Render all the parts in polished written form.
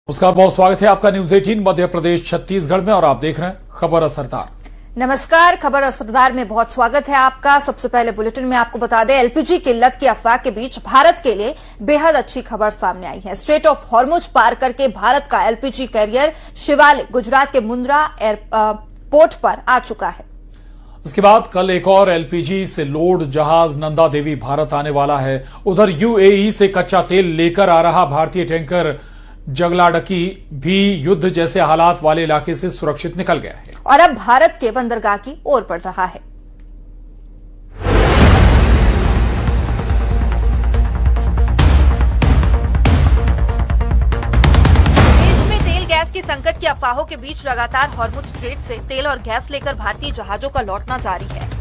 उसका बहुत स्वागत है आपका न्यूज 18 मध्य प्रदेश छत्तीसगढ़ में और आप देख रहे हैं खबर असरदार। नमस्कार, खबर असरदार में बहुत स्वागत है आपका। सबसे पहले बुलेटिन में आपको बता दें, एलपीजी किल्लत की अफवाह के बीच भारत के लिए बेहद अच्छी खबर सामने आई है। स्ट्रेट ऑफ हॉर्मुज पार करके भारत का एलपीजी कैरियर शिवालिक गुजरात के मुंद्रा एयरपोर्ट पर आ चुका है। इसके बाद कल एक और एलपीजी से लोड जहाज नंदा देवी भारत आने वाला है। उधर यूएई से कच्चा तेल लेकर आ रहा भारतीय टैंकर जगलाडकी भी युद्ध जैसे हालात वाले इलाके से सुरक्षित निकल गया है और अब भारत के बंदरगाह की ओर बढ़ रहा है। देश में तेल गैस की संकट की अफवाहों के बीच लगातार हॉर्मुज स्ट्रेट से तेल और गैस लेकर भारतीय जहाजों का लौटना जारी है।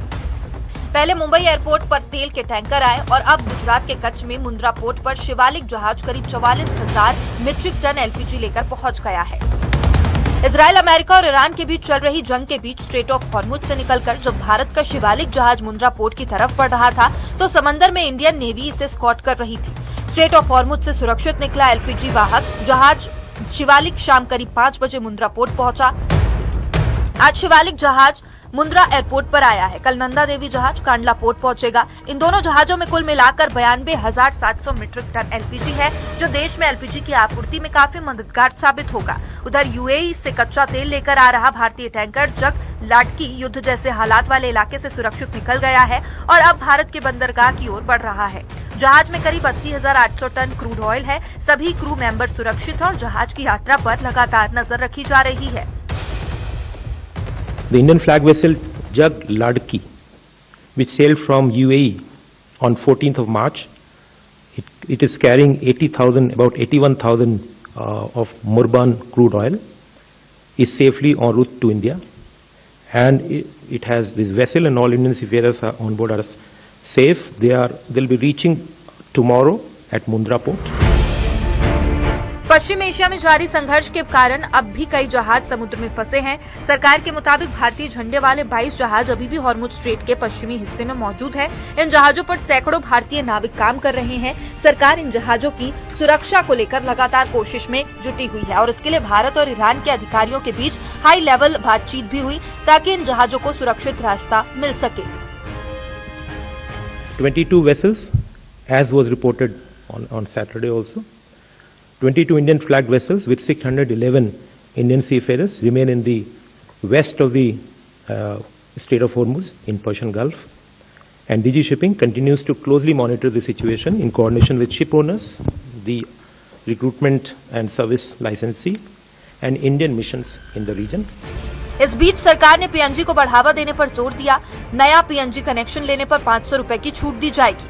पहले मुंबई एयरपोर्ट पर तेल के टैंकर आए और अब गुजरात के कच्छ में मुंद्रा पोर्ट पर शिवालिक जहाज करीब 44,000 मीट्रिक टन एलपीजी लेकर पहुंच गया है। इजराइल, अमेरिका और ईरान के बीच चल रही जंग के बीच स्ट्रेट ऑफ हॉर्मुज से निकलकर जब भारत का शिवालिक जहाज मुंद्रा पोर्ट की तरफ बढ़ रहा था तो समंदर में इंडियन नेवी इसे स्कॉट कर रही थी। स्ट्रेट ऑफ हॉर्मुज से सुरक्षित निकला एलपीजी वाहक जहाज शिवालिक शाम करीब 5 बजे मुंद्रा पोर्ट पहुंचा। आज शिवालिक जहाज मुंद्रा एयरपोर्ट पर आया है। कल नंदा देवी जहाज कांडला पोर्ट पहुंचेगा। इन दोनों जहाजों में कुल मिलाकर 92,700 मीट्रिक टन एलपीजी है, जो देश में एलपीजी की आपूर्ति में काफी मददगार साबित होगा। उधर यूएई से कच्चा तेल लेकर आ रहा भारतीय टैंकर जगलाडकी युद्ध जैसे हालात वाले इलाके से सुरक्षित निकल गया है और अब भारत के बंदरगाह की ओर बढ़ रहा है। जहाज में करीब 80,800 टन क्रूड ऑयल है। सभी क्रू मेंबर सुरक्षित हैं और जहाज की यात्रा पर लगातार नजर रखी जा रही है। The Indian flag vessel Jagladki, which sailed from UAE on 14th of March, it is carrying about 81,000 of Murban crude oil, is safely en route to India, and it has this vessel and all Indian seafarers on board are safe. They'll be reaching tomorrow at Mundra port. Paschim Asia में जारी संघर्ष के कारण अब भी कई जहाज समुद्र में फंसे हैं। सरकार के मुताबिक भारतीय झंडे वाले 22 जहाज अभी भी हॉर्मुज स्ट्रेट के पश्चिमी हिस्से में मौजूद हैं। इन जहाजों पर सैकड़ों भारतीय नाविक काम कर रहे हैं। सरकार इन जहाजों की सुरक्षा को लेकर लगातार कोशिश में जुटी हुई है और इसके लिए भारत और ईरान के अधिकारियों के बीच हाई लेवल बातचीत भी हुई ताकि इन जहाजों को सुरक्षित रास्ता मिल सके। 22 vessels, as was reported on Saturday also. 22 Indian flagged vessels with 611 Indian seafarers remain in the west of the Strait of Hormuz in Persian Gulf, and DG Shipping continues to closely monitor the situation in coordination with ship owners, the recruitment and service licensee, and Indian missions in the region. इस बीच सरकार ने PNG को बढ़ावा देने पर जोर दिया। नया पीएनजी कनेक्शन लेने पर 500 रुपए की छूट दी जाएगी।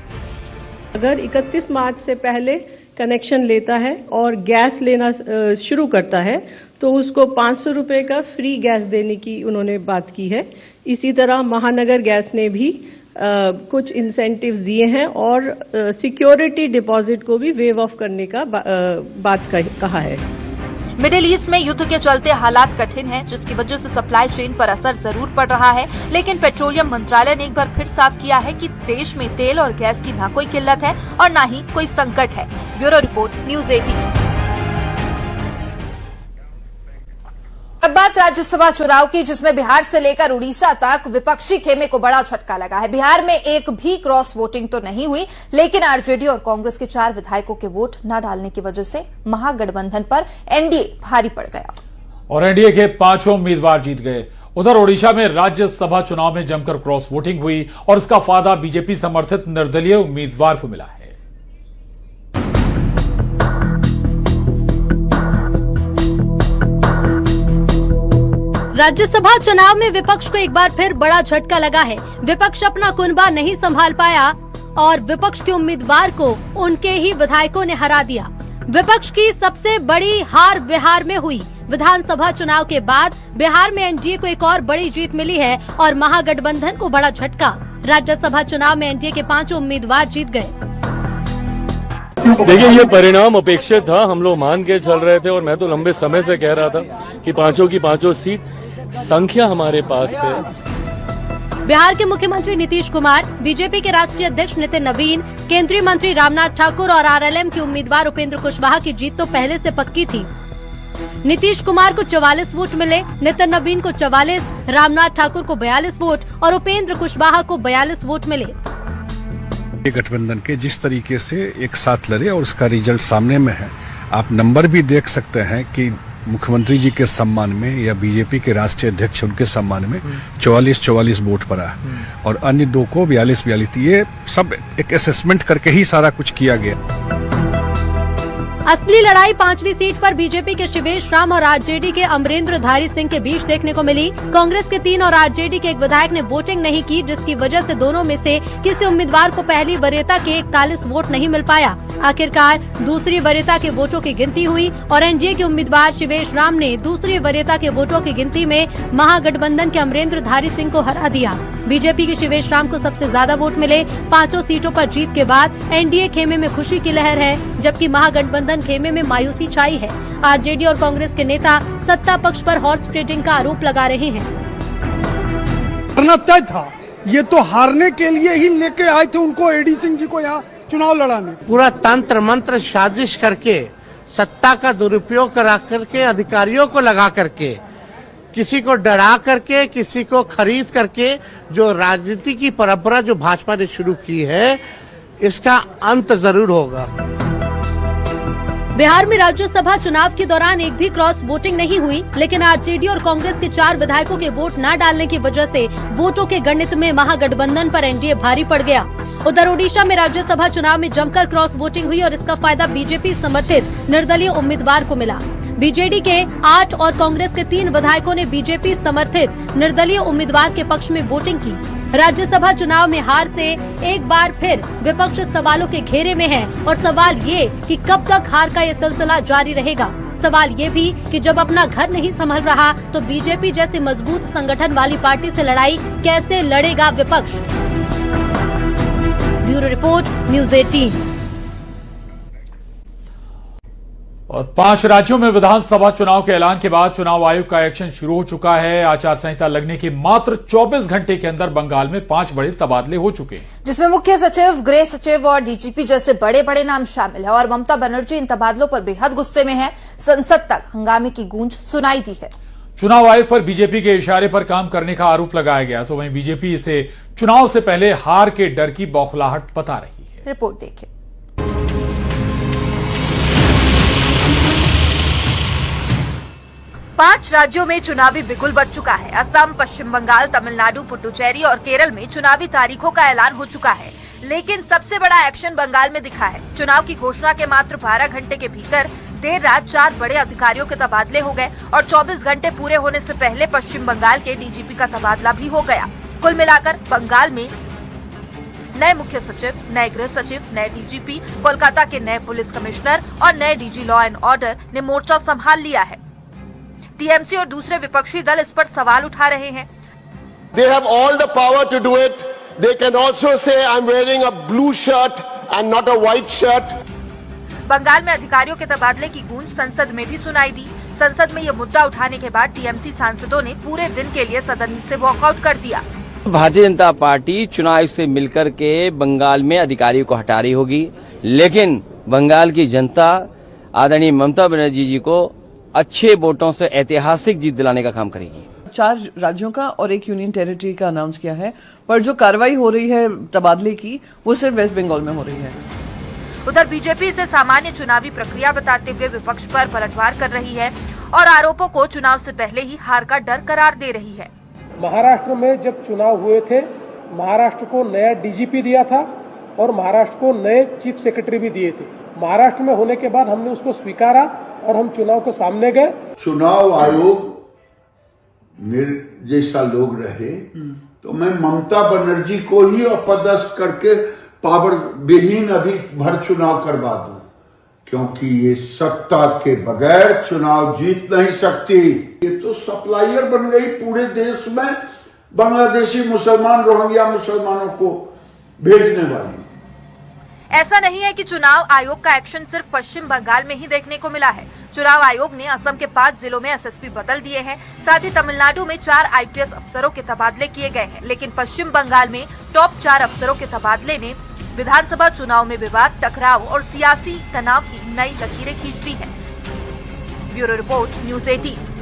अगर 31 मार्च से पहले कनेक्शन लेता है और गैस लेना शुरू करता है तो उसको 500 रुपए का फ्री गैस देने की उन्होंने बात की है। इसी तरह महानगर गैस ने भी कुछ इंसेंटिव्स दिए हैं और सिक्योरिटी डिपॉजिट को भी वेव ऑफ करने का बात कहा है। मिडिल ईस्ट में युद्ध के चलते हालात कठिन हैं, जिसकी वजह से सप्लाई चेन पर असर जरूर पड़ रहा है, लेकिन पेट्रोलियम मंत्रालय ने एक बार फिर साफ किया है कि देश में तेल और गैस की न कोई किल्लत है और न ही कोई संकट है। Bureau report, news 18। अब बात राज्यसभा चुनाव की, जिसमें बिहार से लेकर उड़ीसा तक विपक्षी खेमे को बड़ा झटका लगा है। बिहार में एक भी क्रॉस वोटिंग तो नहीं हुई, लेकिन आरजेडी और कांग्रेस के 4 विधायकों के वोट न डालने की वजह से महागठबंधन पर एनडीए भारी पड़ गया और एनडीए के 5 उम्मीदवार जीत गए। उधर ओडिशा में राज्यसभा चुनाव में जमकर क्रॉस वोटिंग हुई और इसका फायदा बीजेपी समर्थित निर्दलीय उम्मीदवार को मिला है। राज्यसभा चुनाव में विपक्ष को एक बार फिर बड़ा झटका लगा है। विपक्ष अपना कुनबा नहीं संभाल पाया और विपक्ष के उम्मीदवार को उनके ही विधायकों ने हरा दिया। विपक्ष की सबसे बड़ी हार बिहार में हुई। विधानसभा चुनाव के बाद बिहार में एनडीए को एक और बड़ी जीत मिली है और महागठबंधन को बड़ा झटका। राज्यसभा चुनाव में एनडीए के 5 उम्मीदवार जीत गए। देखिए, ये परिणाम अपेक्षित था, हम लोग मान के चल रहे थे और मैं तो लंबे समय से कह रहा था कि 5 की 5 सीट संख्या हमारे पास है। बिहार के मुख्यमंत्री नीतीश कुमार, बीजेपी के राष्ट्रीय अध्यक्ष नितिन नवीन, केंद्रीय मंत्री रामनाथ ठाकुर और आरएलएम के उम्मीदवार उपेंद्र कुशवाहा की जीत तो पहले से पक्की थी। नीतीश कुमार को 44 वोट मिले, नितिन नवीन को 44, रामनाथ ठाकुर को 42 वोट और उपेंद्र कुशवाहा को 42 वोट मिले। गठबंधन के जिस तरीके से एक साथ लड़े और उसका रिजल्ट सामने में है, आप नंबर भी देख सकते हैं कि मुख्यमंत्री जी के सम्मान में या बीजेपी के राष्ट्रीय अध्यक्ष उनके सम्मान में 44 वोट पड़ा और अन्य दो को 42। ये सब एक असेसमेंट करके ही सारा कुछ किया गया। असली लड़ाई 5वीं सीट पर बीजेपी के शिवेश राम और आरजेडी के अमरेंद्र धारी सिंह के बीच देखने को मिली। कांग्रेस के 3 और आरजेडी के एक विधायक ने वोटिंग नहीं की, जिसकी वजह से दोनों में से किसी उम्मीदवार को पहली वरीयता के 41 वोट नहीं मिल पाया। आखिरकार दूसरी वरीयता के वोटों की गिनती हुई और एनडीए के उम्मीदवार शिवेश राम ने दूसरी वरीयता के वोटों की गिनती में महागठबंधन के अमरेंद्र धारी सिंह को हरा दिया। बीजेपी के शिवेश राम को सबसे ज्यादा वोट मिले। 5 सीटों पर जीत के बाद एनडीए खेमे में खुशी की लहर है, जबकि महागठबंधन खेमे में मायूसी छाई है। आरजेडी और कांग्रेस के नेता सत्ता पक्ष पर हॉर्स ट्रेडिंग का आरोप लगा रहे हैं। तय था, ये तो हारने के लिए ही लेके आए थे उनको, एडी सिंह जी को यहाँ चुनाव लड़ाने। पूरा तंत्र मंत्र साजिश करके, सत्ता का दुरुपयोग करा करके, अधिकारियों को लगा करके, किसी को डरा करके, किसी को खरीद करके, जो राजनीति की परंपरा जो भाजपा ने शुरू की है, इसका अंत जरूर होगा। बिहार में राज्यसभा चुनाव के दौरान एक भी क्रॉस वोटिंग नहीं हुई, लेकिन आरजेडी और कांग्रेस के 4 विधायकों के वोट न डालने की वजह से वोटों के गणित में महागठबंधन पर एनडीए भारी पड़ गया। उधर ओडिशा में राज्यसभा चुनाव में जमकर क्रॉस वोटिंग हुई और इसका फायदा बीजेपी समर्थित निर्दलीय उम्मीदवार को मिला। बीजेडी के 8 और कांग्रेस के 3 विधायकों ने बीजेपी समर्थित निर्दलीय उम्मीदवार के पक्ष में वोटिंग की। राज्यसभा चुनाव में हार से एक बार फिर विपक्ष सवालों के घेरे में है और सवाल ये कि कब तक हार का ये सिलसिला जारी रहेगा। सवाल ये भी कि जब अपना घर नहीं संभल रहा तो बीजेपी जैसी मजबूत संगठन वाली पार्टी से लड़ाई कैसे लड़ेगा विपक्ष। Bureau report, news 18। और 5 राज्यों में विधानसभा चुनाव के ऐलान के बाद चुनाव आयोग का एक्शन शुरू हो चुका है। आचार संहिता लगने के मात्र 24 घंटे के अंदर बंगाल में 5 बड़े तबादले हो चुके हैं, जिसमें मुख्य सचिव, गृह सचिव और डीजीपी जैसे बड़े बड़े नाम शामिल है। और ममता बनर्जी इन तबादलों पर बेहद गुस्से में है। संसद तक हंगामे की गूंज सुनाई दी है। चुनाव आयोग पर बीजेपी के इशारे पर काम करने का आरोप लगाया गया, तो वहीं बीजेपी इसे चुनाव से पहले हार के डर की बौखलाहट बता रही है। रिपोर्ट देखिए। 5 राज्यों में चुनावी बिगुल बज चुका है। असम, पश्चिम बंगाल, तमिलनाडु, पुडुचेरी और केरल में चुनावी तारीखों का ऐलान हो चुका है, लेकिन सबसे बड़ा एक्शन बंगाल में दिखा है। चुनाव की घोषणा के मात्र 12 घंटे के भीतर देर रात 4 बड़े अधिकारियों के तबादले हो गए और 24 घंटे पूरे होने से पहले पश्चिम बंगाल के डीजीपी का तबादला भी हो गया। कुल मिलाकर बंगाल में नए मुख्य सचिव, नए गृह सचिव, नए डीजीपी, कोलकाता के नए पुलिस कमिश्नर और नए डीजी लॉ एंड ऑर्डर ने मोर्चा संभाल लिया है। टीएमसी और दूसरे विपक्षी दल इस पर सवाल उठा रहे हैं। They have all the power to do it. They can also say I'm wearing a blue shirt and not a white shirt. Bengal में अधिकारियों के तबादले की गूंज संसद में भी सुनाई दी। संसद में यह मुद्दा उठाने के बाद टीएमसी सांसदों ने पूरे दिन के लिए सदन से वॉकआउट कर दिया। भारतीय जनता पार्टी चुनाव से मिलकर के बंगाल में अधिकारियों को हटा रही होगी, लेकिन बंगाल की जनता आदरणीय ममता बनर्जी जी को अच्छे वोटों से ऐतिहासिक जीत दिलाने का काम करेगी। 4 राज्यों का और 1 यूनियन टेरिटरी का अनाउंस किया है, पर जो कार्रवाई हो रही है तबादले की वो सिर्फ वेस्ट बंगाल में हो रही है। उधर बीजेपी इसे सामान्य चुनावी प्रक्रिया बताते हुए विपक्ष पर पलटवार कर रही है और आरोपों को चुनाव से पहले ही हार का डर करार दे रही है। महाराष्ट्र में जब चुनाव हुए थे, महाराष्ट्र को नया डीजीपी दिया था और महाराष्ट्र को नए चीफ सेक्रेटरी भी दिए थे। महाराष्ट्र में होने के बाद हमने उसको स्वीकारा और हम चुनाव के सामने गए। चुनाव आयोग मेरे जैसा लोग रहे तो मैं ममता बनर्जी को ही अपदस्थ करके पावर विहीन अभी भर चुनाव करवा दूं, क्योंकि ये सत्ता के बगैर चुनाव जीत नहीं सकती। ये तो सप्लायर बन गई पूरे देश में, बांग्लादेशी मुसलमान, रोहिंग्या मुसलमानों को भेजने वाली। ऐसा नहीं है कि चुनाव आयोग का एक्शन सिर्फ पश्चिम बंगाल में ही देखने को मिला है। चुनाव आयोग ने असम के 5 जिलों में एसएसपी बदल दिए हैं। साथ ही तमिलनाडु में 4 आईपीएस अफसरों के तबादले किए गए हैं, लेकिन पश्चिम बंगाल में टॉप 4 अफसरों के तबादले ने विधानसभा चुनाव में विवाद, टकराव और सियासी तनाव की नई लकीरें खींच दी है। Bureau report, news 18।